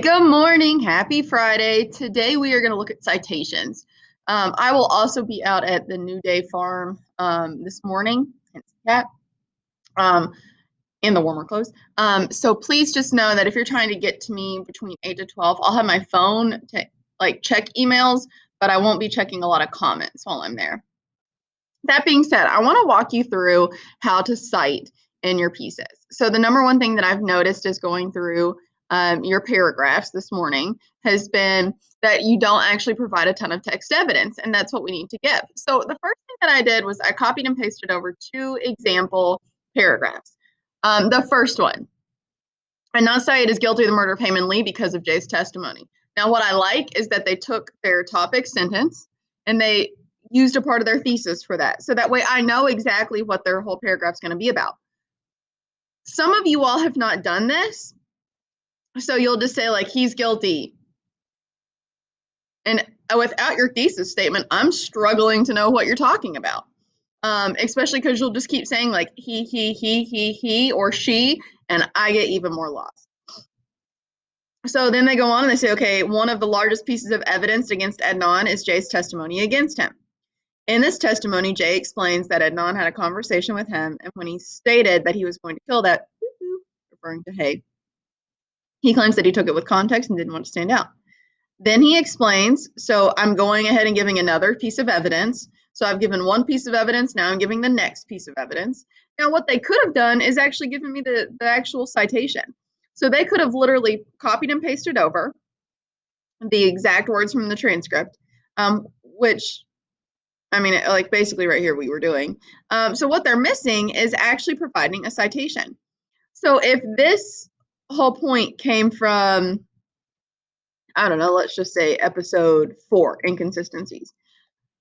Good morning. Happy Friday. Today we are going to look at citations. I will also be out at the New Day Farm this morning. Hence the cat. In the warmer clothes. So please just know that if you're trying to get to me between 8 to 12, I'll have my phone to check emails, but I won't be checking a lot of comments while I'm there. That being said, I want to walk you through how to cite in your pieces. So the number one thing that I've noticed is going through your paragraphs this morning has been that you don't actually provide a ton of text evidence, and that's what we need to give. So the first thing that I did was I copied and pasted over 2 example paragraphs. The first one, Adnan Syed is guilty of the murder of Heyman Lee because of Jay's testimony. Now, what I like is that they took their topic sentence and they used a part of their thesis for that. So that way I know exactly what their whole paragraph's going to be about. Some of you all have not done this. So you'll just say he's guilty. And without your thesis statement, I'm struggling to know what you're talking about. Especially because you'll just keep saying he, or she, and I get even more lost. So then they go on and they say, okay, one of the largest pieces of evidence against Adnan is Jay's testimony against him. In this testimony, Jay explains that Adnan had a conversation with him, and when he stated that he was going to kill that, referring to Hay, he claims that he took it with context and didn't want to stand out. Then he explains, so I'm going ahead and giving another piece of evidence. So I've given one piece of evidence, now I'm giving the next piece of evidence. Now what they could have done is actually given me the actual citation. So they could have literally copied and pasted over the exact words from the transcript, which, I mean, basically right here we were doing. So what they're missing is actually providing a citation. So if this whole point came from, I don't know, let's just say episode 4, inconsistencies.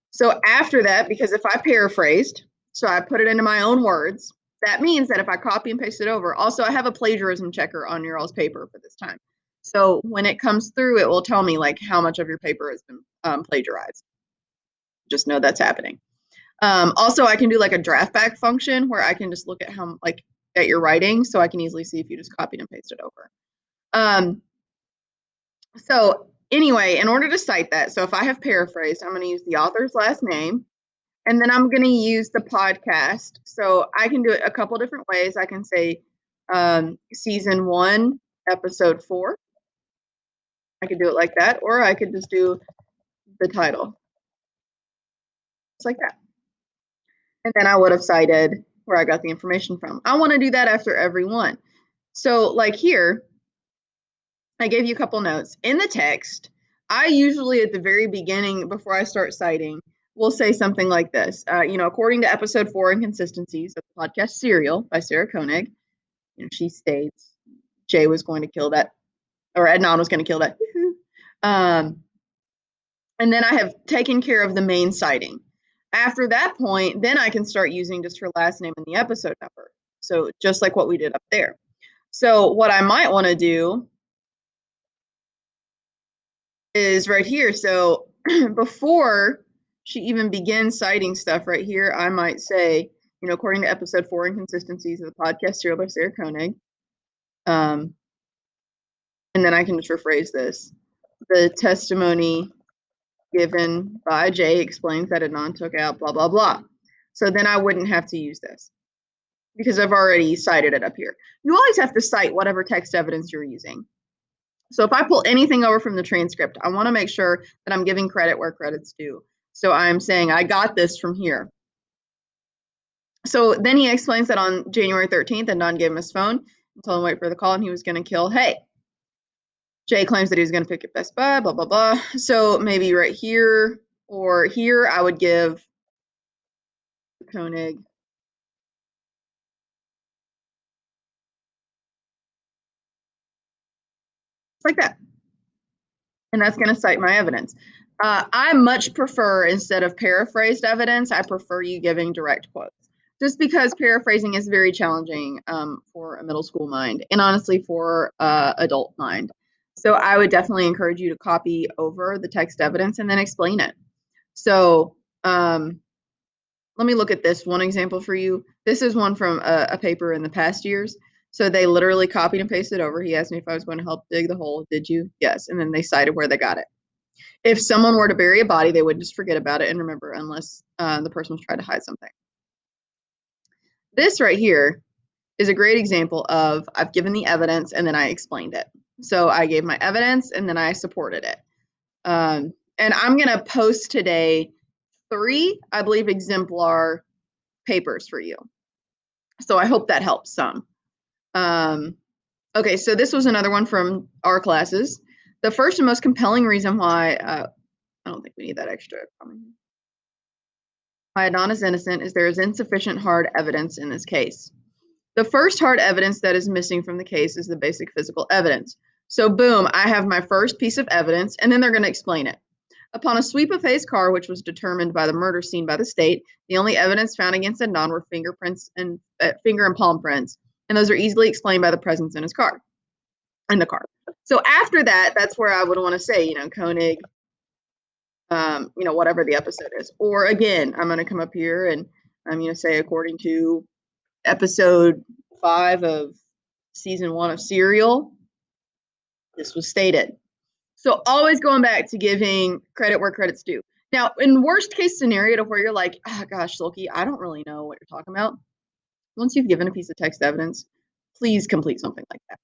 So after that, because if I paraphrased, so I put it into my own words, that means that if I copy and paste it over, also I have a plagiarism checker on your all's paper for this time. So when it comes through, it will tell me how much of your paper has been plagiarized. Just know that's happening. Also, I can do a draft back function where I can just look at how at your writing, so I can easily see if you just copied and pasted over. So anyway, in order to cite that, so if I have paraphrased, I'm going to use the author's last name, and then I'm going to use the podcast. So I can do it a couple different ways. I can say season 1, episode 4. I could do it like that, or I could just do the title. It's like that. And then I would have cited where I got the information from. I want to do that after every one. So here, I gave you a couple notes. In the text, I usually at the very beginning, before I start citing, will say something like this. According to episode 4, Inconsistencies of the podcast Serial by Sarah Koenig, she states Jay was going to kill that, or Adnan was going to kill that. And then I have taken care of the main citing. After that point, then I can start using just her last name and the episode number. So just like what we did up there. So what I might want to do is right here. So before she even begins citing stuff right here, I might say, according to episode 4, Inconsistencies of the podcast Serial by Sarah Koenig. And then I can just rephrase this. The testimony given by Jay explains that Adnan took out blah, blah, blah. So then I wouldn't have to use this because I've already cited it up here. You always have to cite whatever text evidence you're using. So if I pull anything over from the transcript, I want to make sure that I'm giving credit where credit's due. So I'm saying I got this from here. So then he explains that on January 13th, Adnan gave him his phone and told him to wait for the call and he was going to kill Hay. Jay claims that he was going to pick up Best Buy, blah, blah, blah. So maybe right here or here, I would give Koenig. Like that. And that's going to cite my evidence. I much prefer, instead of paraphrased evidence, I prefer you giving direct quotes. Just because paraphrasing is very challenging for a middle school mind, and honestly for adult mind. So I would definitely encourage you to copy over the text evidence and then explain it. So let me look at this one example for you. This is one from a paper in the past years. So they literally copied and pasted over. He asked me if I was going to help dig the hole. Did you? Yes. And then they cited where they got it. If someone were to bury a body, they would just forget about it and remember, unless the person was trying to hide something. This right here is a great example of I've given the evidence and then I explained it. So I gave my evidence and then I supported it. And I'm going to post today 3, I believe, exemplar papers for you. So I hope that helps some. Okay, so this was another one from our classes. The first and most compelling reason why, I don't think we need that extra comment. Why Adnan is innocent is there is insufficient hard evidence in this case. The first hard evidence that is missing from the case is the basic physical evidence. So boom, I have my first piece of evidence, and then they're going to explain it. Upon a sweep of Hayes' car, which was determined by the murder scene by the state, the only evidence found against Adnan were fingerprints and finger and palm prints, and those are easily explained by the presence in his car, in the car. So after that, that's where I would want to say, Koenig, whatever the episode is. Or again, I'm going to come up here and I'm going to say, according to episode 5 of season 1 of Serial, this was stated. So always going back to giving credit where credit's due. Now, in worst case scenario to where you're like, oh gosh, Sulky, I don't really know what you're talking about. Once you've given a piece of text evidence, please complete something like that.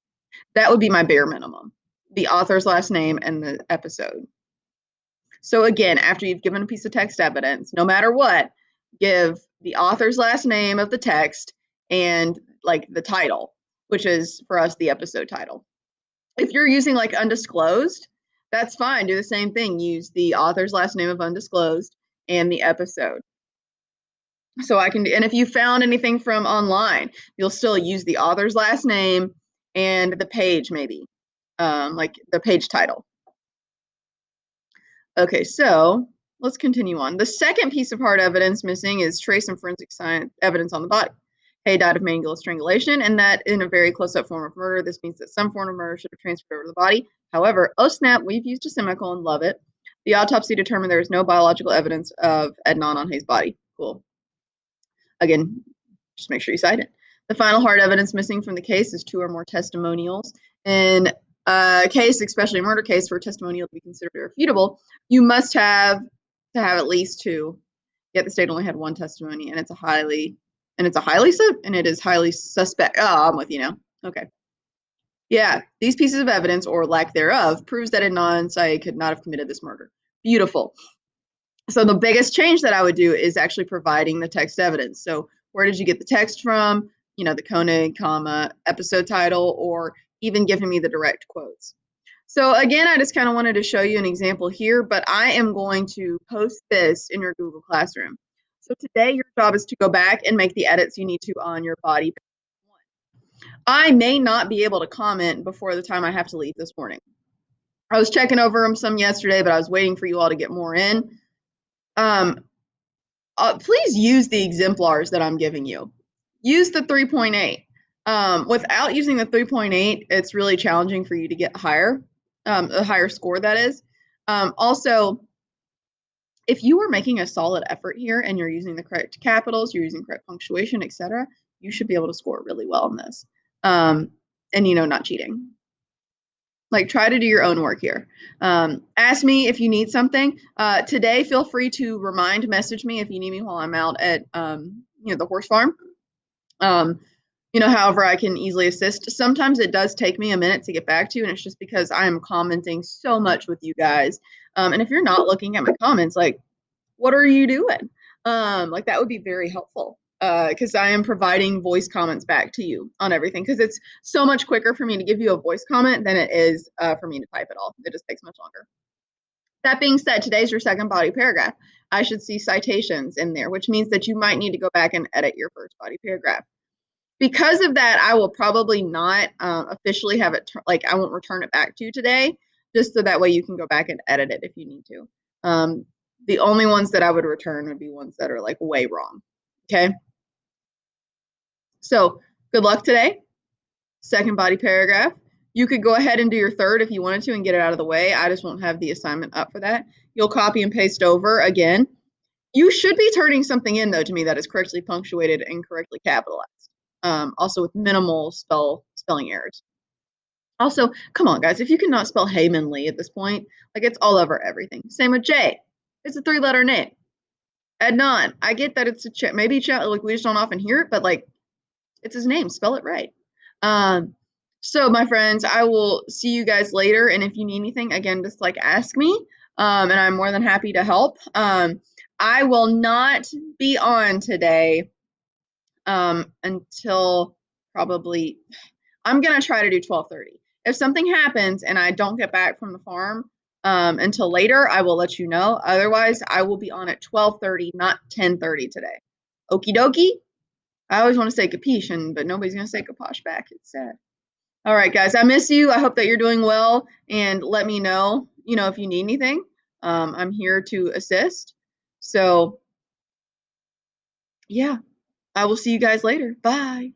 That would be my bare minimum. The author's last name and the episode. So again, after you've given a piece of text evidence, no matter what, give the author's last name of the text and like the title, which is for us the episode title. If you're using like undisclosed, that's fine. Do the same thing. Use the author's last name of undisclosed and the episode. So I can, and if you found anything from online, you'll still use the author's last name and the page maybe, like the page title. Okay, so let's continue on. The second piece of hard evidence missing is trace and forensic science evidence on the body. Hay died of mangled strangulation, and that in a very close-up form of murder. This means that some form of murder should have transferred over to the body. However, oh snap, we've used a semicolon, love it. The autopsy determined there is no biological evidence of Adnan on Hay's body. Cool. Again, just make sure you cite it. The final hard evidence missing from the case is 2 or more testimonials. In a case, especially a murder case, for a testimonial to be considered irrefutable, you must have to have at least 2. Yet the state only had 1 testimony, and it is highly suspect. Oh, I'm with you now. Okay. Yeah, these pieces of evidence, or lack thereof, proves that Adnan Syed could not have committed this murder. Beautiful. So the biggest change that I would do is actually providing the text evidence. So where did you get the text from? The Koenig, episode title, or even giving me the direct quotes. So again, I just kind of wanted to show you an example here, but I am going to post this in your Google Classroom. So today your job is to go back and make the edits you need to on your body. I may not be able to comment before the time I have to leave this morning. I was checking over them some yesterday, but I was waiting for you all to get more in. Please use the exemplars that I'm giving you. Use the 3.8. Without using the 3.8, it's really challenging for you to get higher, a higher score, that is. Also, if you are making a solid effort here and you're using the correct capitals, you're using correct punctuation, etc., you should be able to score really well in this. And, not cheating. Like, try to do your own work here. Ask me if you need something. Today, feel free to message me if you need me while I'm out at, the horse farm. However, I can easily assist. Sometimes it does take me a minute to get back to you, and it's just because I am commenting so much with you guys. And if you're not looking at my comments, like, what are you doing? Like, that would be very helpful, because I am providing voice comments back to you on everything, because it's so much quicker for me to give you a voice comment than it is for me to type it all. It just takes much longer. That being said, today's your second body paragraph. I should see citations in there, which means that you might need to go back and edit your first body paragraph. Because of that, I will probably not officially have it, I won't return it back to you today, just so that way you can go back and edit it if you need to. The only ones that I would return would be ones that are way wrong. Okay. So good luck today. Second body paragraph. You could go ahead and do your third if you wanted to and get it out of the way. I just won't have the assignment up for that. You'll copy and paste over again. You should be turning something in, though, to me that is correctly punctuated and correctly capitalized. also with minimal spelling errors. Also, come on, guys, if you cannot spell Heymanly at this point, like it's all over everything. Same with Jay. It's a 3-letter name. Adnan, I get that it's a maybe like we just don't often hear it, but like it's his name. Spell it right. Um, so my friends, I will see you guys later. And if you need anything, again, just like ask me. And I'm more than happy to help. I will not be on today until probably I'm gonna try to do 12:30. If something happens and I don't get back from the farm until later, I will let you know. Otherwise, I will be on at 12:30, not 10:30 today. Okie dokie. I always want to say capiche, but nobody's gonna say kaposh back. It's sad. All right, guys, I miss you. I hope that you're doing well, and let me know, if you need anything. I'm here to assist. So, yeah, I will see you guys later. Bye.